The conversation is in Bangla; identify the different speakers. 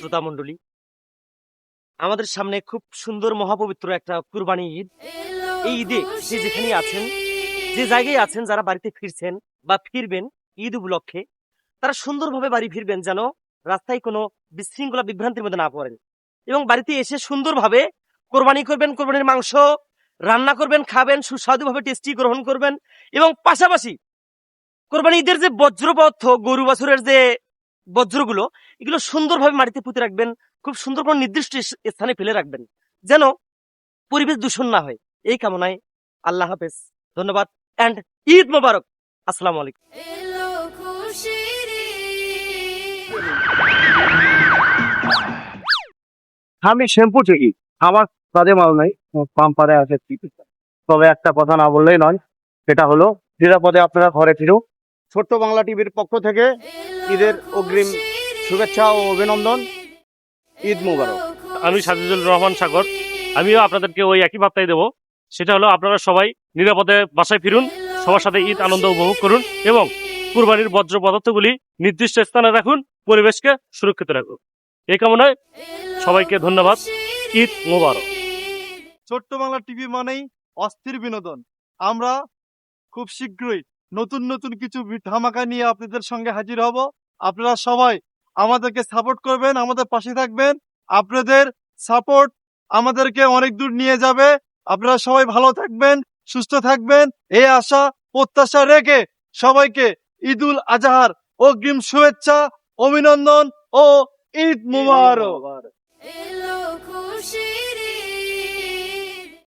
Speaker 1: শ্রোতা মণ্ডলী, আমাদের সামনে খুব সুন্দর মহাপবিত্র একটা কুরবানি ঈদ। এই ঈদে যে যেখানে আছেন, যে জায়গায় আছেন, যারা বাড়িতে ফিরছেন বা ফিরবেন ঈদ উপলক্ষে, তারা সুন্দরভাবে বাড়ি ফিরবেন, যেন রাস্তায় কোনো বিশৃঙ্খলা বিভ্রান্তির মধ্যে না পড়েন, এবং বাড়িতে এসে সুন্দরভাবে কোরবানি করবেন, কোরবানির মাংস রান্না করবেন, খাবেন, সুস্বাদুভাবে টেস্টি গ্রহণ করবেন। এবং পাশাপাশি কোরবানি ঈদের যে বজ্রপথ গরু বাছুরের যে বজ্রগুলো, এগুলো সুন্দরভাবে মাটিতে পুঁতে রাখবেন, খুব সুন্দর করে নির্দিষ্ট স্থানে ফেলে রাখবেন, যেন পরিবেশ দূষণ না হয়। এই কামনায় আল্লাহ হাফেজ, ধন্যবাদ, এন্ড ঈদ মোবারক। আসসালামু আলাইকুম।
Speaker 2: আমি শ্যাম্পু ঠিকই, আমার কাজে মাল নাই, পাম্পারে আছে ঠিক। তবে একটা কথা না বললেই নয়, সেটা হলো নিরাপদে আপনারা ঘরে ফিরুন। ছোট্ট বাংলা টিভির পক্ষ থেকে ঈদের অগ্রিম শুভেচ্ছা ও অভিনন্দন। ঈদ মুবারক।
Speaker 3: আমি সাজিদুল রহমান সাগর, আমিও আপনাদেরকে ওই একই বার্তাই দেবো। সেটা হলো আপনারা সবাই নিরাপদে বাসায় ফিরুন, সবার সাথে ঈদ আনন্দ উপভোগ করুন এবং কুরবানির বর্জ্য পদার্থগুলি নির্দিষ্ট স্থানে রাখুন, পরিবেশকে সুরক্ষিত রাখুন। এই কামনায় সবাইকে ধন্যবাদ। ঈদ মোবারক।
Speaker 4: ছোট্ট বাংলা টিভি মানেই অস্থির বিনোদন। আমরা খুব শীঘ্রই নতুন নতুন কিছু ধামাকা নিয়ে আপনাদের সঙ্গে হাজির হব। আপনারা সবাই আমাদেরকে সাপোর্ট করবেন, আমাদের পাশে থাকবেন। আপনাদের সাপোর্ট আমাদেরকে অনেক দূর নিয়ে যাবে। আপনারা সবাই ভালো থাকবেন, সুস্থ থাকবেন, এই আশা প্রত্যাশা রেখে সবাইকে ঈদুল আজহার অগ্রিম শুভেচ্ছা, অভিনন্দন ও ঈদ মুবারক।